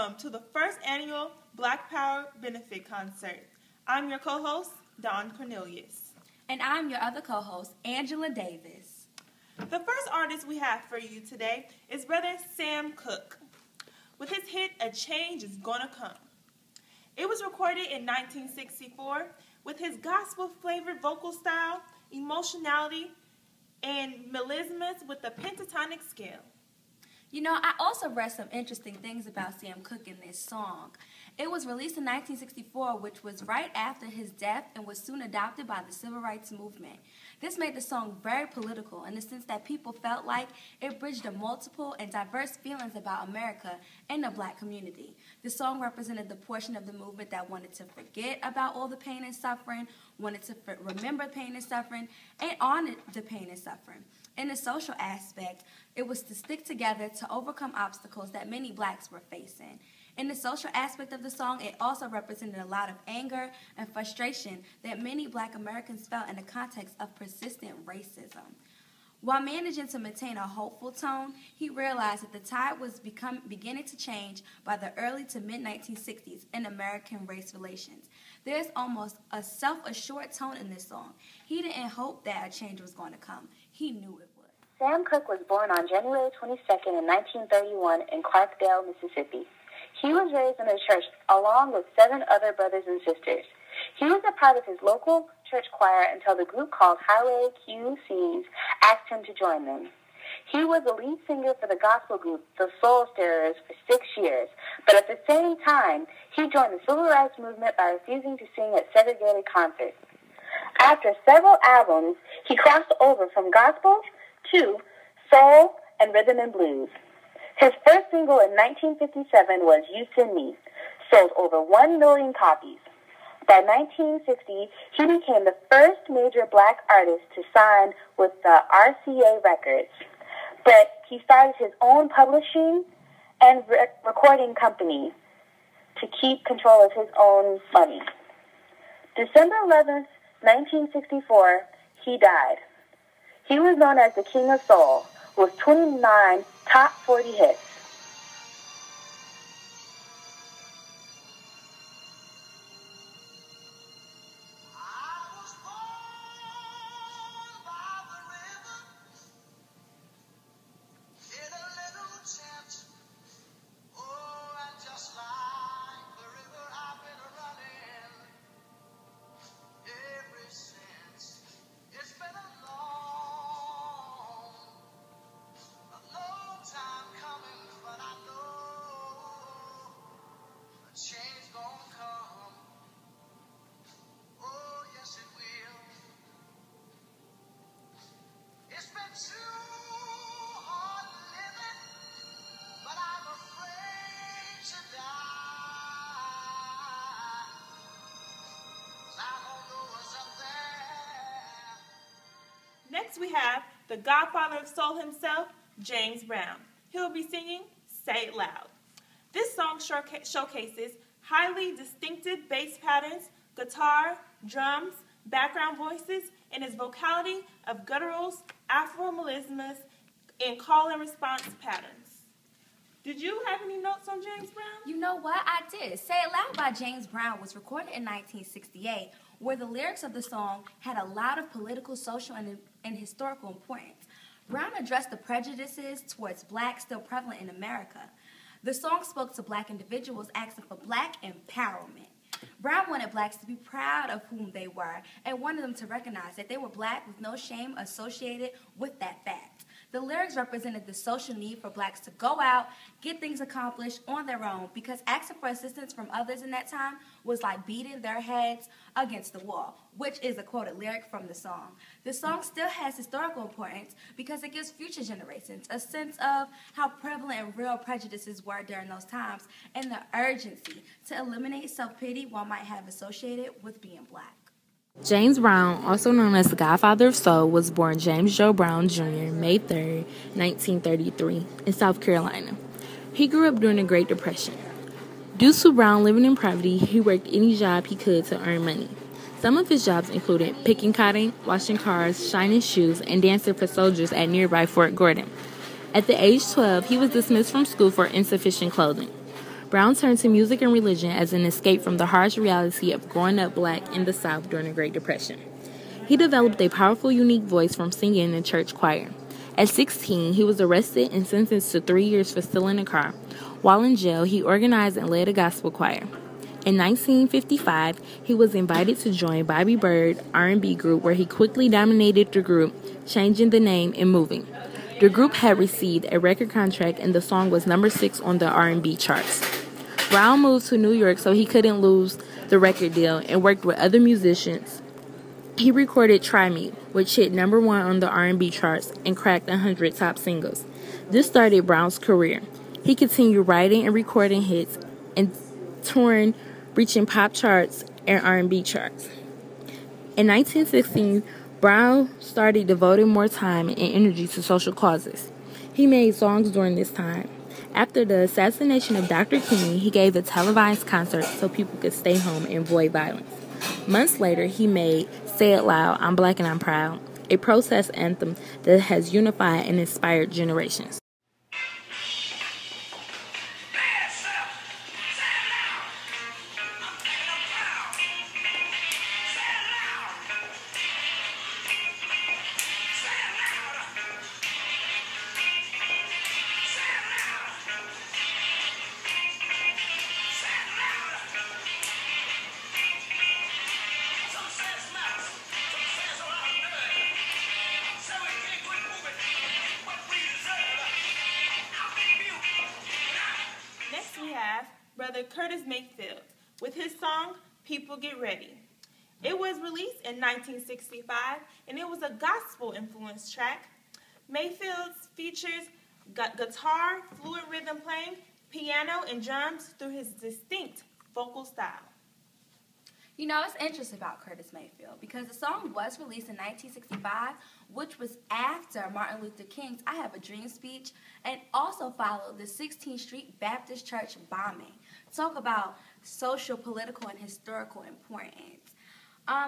welcome to the first annual Black Power Benefit Concert. I'm your co-host, Dawn Cornelius. And I'm your other co-host, Angela Davis. The first artist we have for you today is Brother Sam Cooke, with his hit, A Change Is Gonna Come. It was recorded in 1964 with his gospel-flavored vocal style, emotionality, and melismas with the pentatonic scale. You know, I also read some interesting things about Sam Cooke in this song. It was released in 1964, which was right after his death and was soon adopted by the Civil Rights Movement. This made the song very political in the sense that people felt like it bridged the multiple and diverse feelings about America and the black community. The song represented the portion of the movement that wanted to forget about all the pain and suffering, wanted to remember pain and suffering, and honor the pain and suffering. In the social aspect, it was to stick together to overcome obstacles that many blacks were facing. In the social aspect of the song, it also represented a lot of anger and frustration that many black Americans felt in the context of persistent racism. While managing to maintain a hopeful tone, he realized that the tide was beginning to change by the early to mid-1960s in American race relations. There's almost a self-assured tone in this song. He didn't hope that a change was going to come. He knew it would. Sam Cooke was born on January 22nd in 1931 in Clarkdale, Mississippi. He was raised in a church along with 7 other brothers and sisters. He was a part of his local church choir until the group called Highway QCs asked him to join them. He was the lead singer for the gospel group, the Soul Stirrers, for 6 years, but at the same time, he joined the Civil Rights Movement by refusing to sing at segregated concerts. After several albums, he crossed over from gospel to soul and rhythm and blues. His first single in 1957 was You Send Me, sold over 1 million copies. By 1960, he became the first major black artist to sign with the RCA Records. But he started his own publishing and recording company to keep control of his own money. December 11th, 1964, he died. He was known as the King of Soul, with 29 top 40 hits. Next we have the godfather of soul himself, James Brown. He'll be singing Say It Loud. This song showcases highly distinctive bass patterns, guitar, drums, background voices, and his vocality of gutturals, Afro-melismas, and call and response patterns. Did you have any notes on James Brown? You know what? I did. Say It Loud by James Brown was recorded in 1968, where the lyrics of the song had a lot of political, social, and historical importance. Brown addressed the prejudices towards blacks still prevalent in America. The song spoke to black individuals asking for black empowerment. Brown wanted blacks to be proud of whom they were and wanted them to recognize that they were black with no shame associated with that fact. The lyrics represented the social need for blacks to go out, get things accomplished on their own, because asking for assistance from others in that time was like beating their heads against the wall, which is a quoted lyric from the song. The song still has historical importance because it gives future generations a sense of how prevalent and real prejudices were during those times and the urgency to eliminate self-pity one might have associated with being black. James Brown, also known as the Godfather of Soul, was born James Joe Brown Jr. May 3, 1933, in South Carolina. He grew up during the Great Depression. Due to Brown living in poverty, he worked any job he could to earn money. Some of his jobs included picking cotton, washing cars, shining shoes, and dancing for soldiers at nearby Fort Gordon. At the age 12, he was dismissed from school for insufficient clothing. Brown turned to music and religion as an escape from the harsh reality of growing up black in the South during the Great Depression. He developed a powerful, unique voice from singing in a church choir. At 16, he was arrested and sentenced to 3 years for stealing a car. While in jail, he organized and led a gospel choir. In 1955, he was invited to join Bobby Byrd R&B group, where he quickly dominated the group, changing the name and moving. The group had received a record contract, and the song was number 6 on the R&B charts. Brown moved to New York so he couldn't lose the record deal and worked with other musicians. He recorded Try Me, which hit number 1 on the R&B charts and cracked 100 top singles. This started Brown's career. He continued writing and recording hits and touring, reaching pop charts and R&B charts. In 1916, Brown started devoting more time and energy to social causes. He made songs during this time. After the assassination of Dr. King, he gave a televised concert so people could stay home and avoid violence. Months later, he made Say It Loud, I'm Black and I'm Proud, a protest anthem that has unified and inspired generations. Brother Curtis Mayfield with his song, People Get Ready. It was released in 1965, and it was a gospel-influenced track. Mayfield's features guitar, fluid rhythm playing, piano, and drums through his distinct vocal style. You know, it's interesting about Curtis Mayfield because the song was released in 1965, which was after Martin Luther King's I Have a Dream speech, and also followed the 16th Street Baptist Church bombing. Talk about social, political, and historical importance.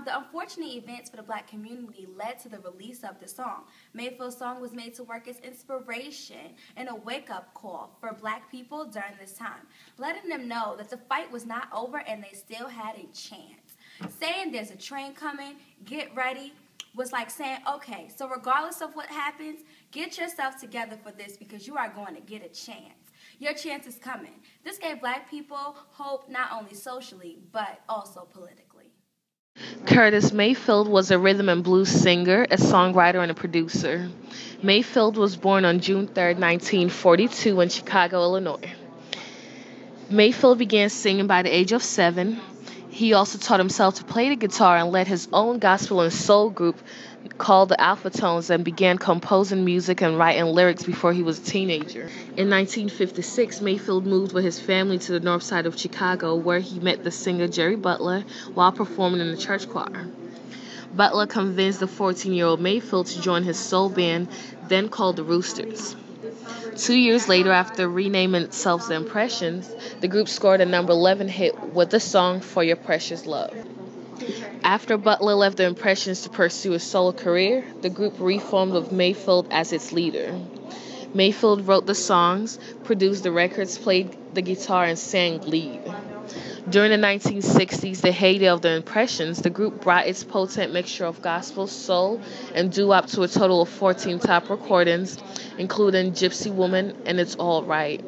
The unfortunate events for the black community led to the release of the song. Mayfield's song was made to work as inspiration and a wake-up call for black people during this time, letting them know that the fight was not over and they still had a chance. Saying there's a train coming, get ready, was like saying, okay, so regardless of what happens, get yourself together for this because you are going to get a chance. Your chance is coming. This gave black people hope not only socially, but also politically. Curtis Mayfield was a rhythm and blues singer, a songwriter, and a producer. Mayfield was born on June 3, 1942 in Chicago, Illinois. Mayfield began singing by the age of 7. He also taught himself to play the guitar and led his own gospel and soul group called the Alpha Tones and began composing music and writing lyrics before he was a teenager. In 1956, Mayfield moved with his family to the north side of Chicago, where he met the singer Jerry Butler while performing in the church choir. Butler convinced the 14-year-old Mayfield to join his soul band, then called the Roosters. 2 years later, after renaming itself the Impressions, the group scored a number 11 hit with the song For Your Precious Love. After Butler left the Impressions to pursue a solo career, the group reformed with Mayfield as its leader. Mayfield wrote the songs, produced the records, played the guitar, and sang lead. During the 1960s, the heyday of the Impressions, the group brought its potent mixture of gospel, soul, and doo-wop to a total of 14 top recordings, including Gypsy Woman and It's All Right.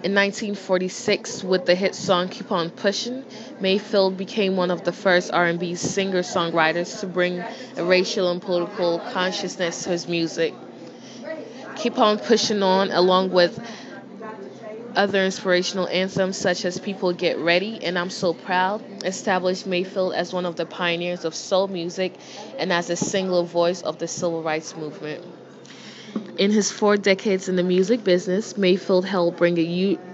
In 1946, with the hit song Keep On Pushin', Mayfield became one of the first R&B singer-songwriters to bring a racial and political consciousness to his music. Keep On Pushin' On, along with other inspirational anthems such as People Get Ready and I'm So Proud, established Mayfield as one of the pioneers of soul music and as a singular voice of the civil rights movement. In his 4 decades in the music business, Mayfield helped bring a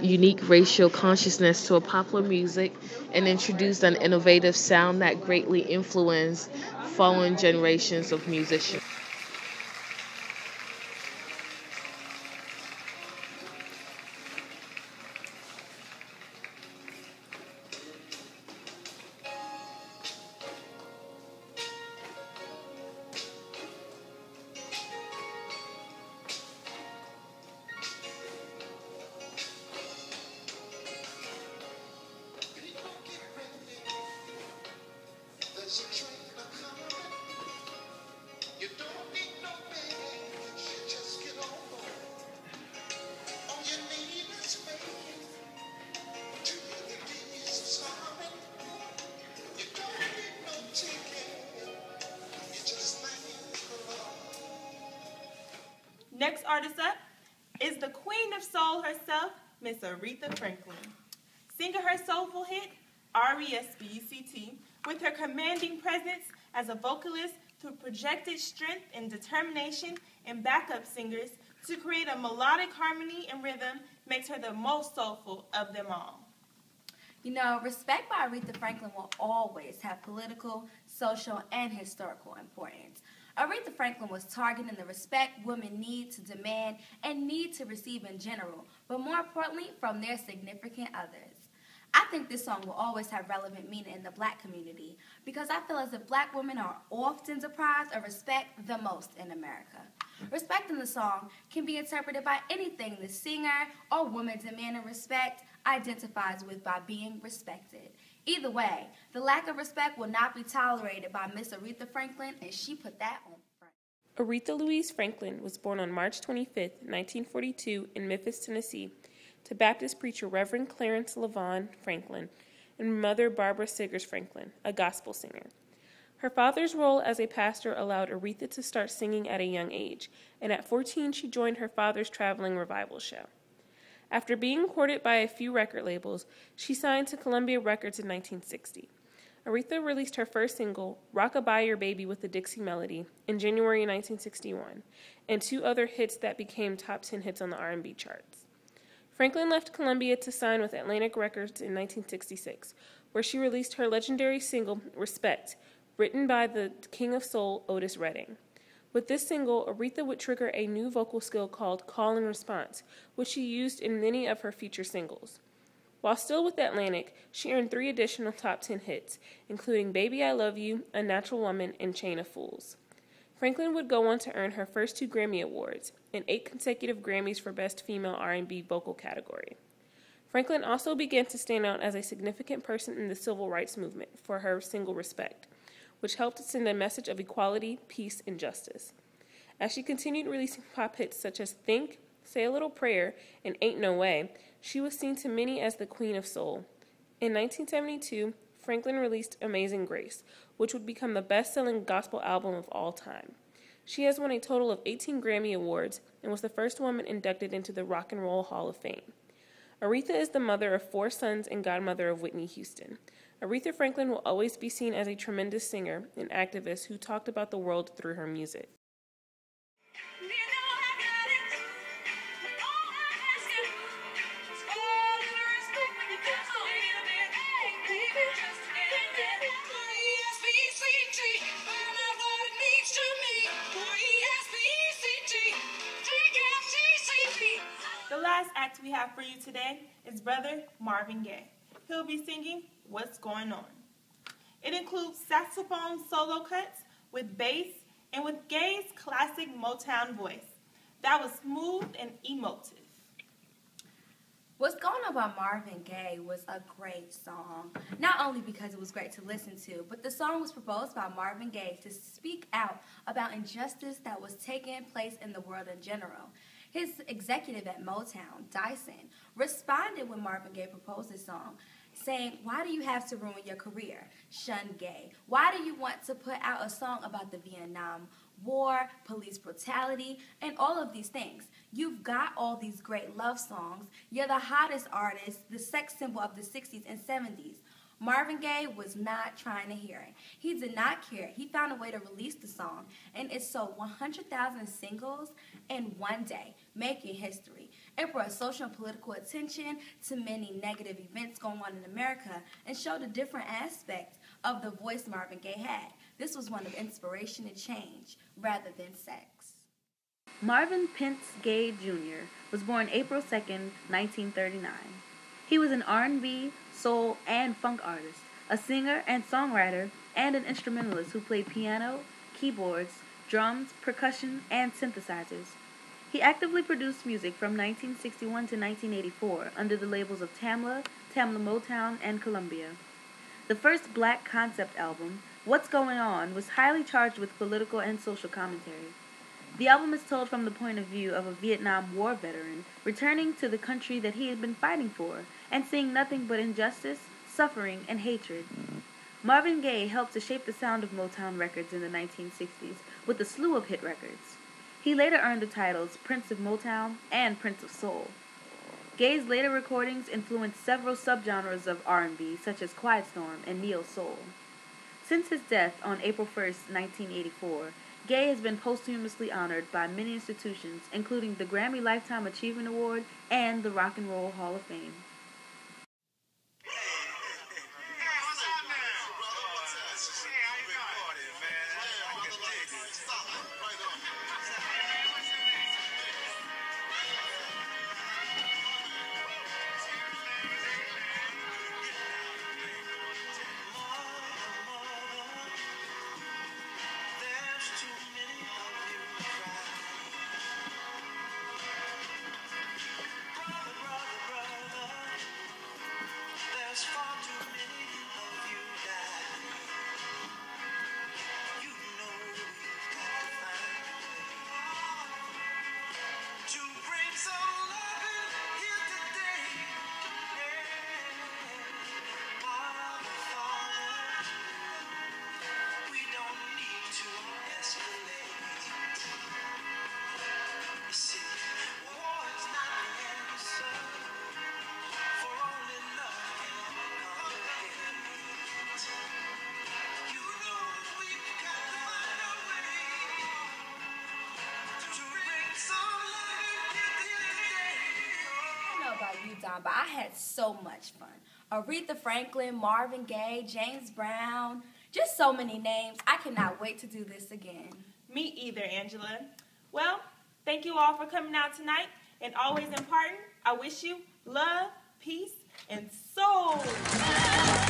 unique racial consciousness to popular music and introduced an innovative sound that greatly influenced following generations of musicians. Next artist up is the queen of soul herself, Miss Aretha Franklin. Singing her soulful hit, R-E-S-P-E-C-T, with her commanding presence as a vocalist through projected strength and determination and backup singers to create a melodic harmony and rhythm makes her the most soulful of them all. You know, Respect by Aretha Franklin will always have political, social, and historical importance. Aretha Franklin was targeting the respect women need to demand and need to receive in general, but more importantly, from their significant others. I think this song will always have relevant meaning in the black community because I feel as if black women are often deprived of respect the most in America. Respect in the song can be interpreted by anything the singer or woman demanding respect identifies with by being respected. Either way, the lack of respect will not be tolerated by Miss Aretha Franklin, and she put that on front. Aretha Louise Franklin was born on March 25, 1942 in Memphis, Tennessee, to Baptist preacher Reverend Clarence LaVon Franklin and mother Barbara Siggers Franklin, a gospel singer. Her father's role as a pastor allowed Aretha to start singing at a young age, and at 14 she joined her father's traveling revival show. After being courted by a few record labels, she signed to Columbia Records in 1960. Aretha released her first single, Rock-A-Bye Your Baby with a Dixie Melody, in January 1961, and two other hits that became top 10 hits on the R&B charts. Franklin left Columbia to sign with Atlantic Records in 1966, where she released her legendary single, Respect, written by the King of Soul, Otis Redding. With this single, Aretha would trigger a new vocal skill called call and response, which she used in many of her future singles. While still with Atlantic, she earned 3 additional top 10 hits, including Baby I Love You, A Natural Woman, and Chain of Fools. Franklin would go on to earn her first 2 Grammy Awards and 8 consecutive Grammys for Best Female R&B Vocal category. Franklin also began to stand out as a significant person in the civil rights movement for her single Respect, which helped to send a message of equality, peace, and justice. As she continued releasing pop hits such as Think, Say a Little Prayer, and Ain't No Way, she was seen to many as the Queen of Soul. In 1972, Franklin released Amazing Grace, which would become the best-selling gospel album of all time. She has won a total of 18 Grammy Awards and was the first woman inducted into the Rock and Roll Hall of Fame. Aretha is the mother of 4 sons and godmother of Whitney Houston. Aretha Franklin will always be seen as a tremendous singer and activist who talked about the world through her music. The last act we have for you today is Brother Marvin Gaye. He'll be singing What's Going On. It includes saxophone solo cuts with bass and with Gaye's classic Motown voice. That was smooth and emotive. What's Going On by Marvin Gaye was a great song, not only because it was great to listen to, but the song was proposed by Marvin Gaye to speak out about injustice that was taking place in the world in general. His executive at Motown, Dyson, responded when Marvin Gaye proposed this song, saying, "Why do you have to ruin your career? Shun Gaye. Why do you want to put out a song about the Vietnam War, police brutality, and all of these things? You've got all these great love songs. You're the hottest artist, the sex symbol of the 60s and 70s. Marvin Gaye was not trying to hear it. He did not care. He found a way to release the song, and it sold 100,000 singles in one day, making history. It brought social and political attention to many negative events going on in America and showed a different aspect of the voice Marvin Gaye had. This was one of inspiration and change rather than sex." Marvin Pentz Gaye Jr. was born April 2nd, 1939. He was an R&B, soul, and funk artist, a singer and songwriter, and an instrumentalist who played piano, keyboards, drums, percussion, and synthesizers. He actively produced music from 1961 to 1984 under the labels of Tamla, Tamla Motown, and Columbia. The first black concept album, What's Going On, was highly charged with political and social commentary. The album is told from the point of view of a Vietnam War veteran returning to the country that he had been fighting for and seeing nothing but injustice, suffering, and hatred. Marvin Gaye helped to shape the sound of Motown Records in the 1960s with a slew of hit records. He later earned the titles Prince of Motown and Prince of Soul. Gaye's later recordings influenced several subgenres of R&B, such as Quiet Storm and neo-soul. Since his death on April 1, 1984, Gaye has been posthumously honored by many institutions, including the Grammy Lifetime Achievement Award and the Rock and Roll Hall of Fame. About you, Don, but I had so much fun. Aretha Franklin, Marvin Gaye, James Brown, just so many names. I cannot wait to do this again. Me either, Angela. Well, thank you all for coming out tonight, and always important, I wish you love, peace, and soul.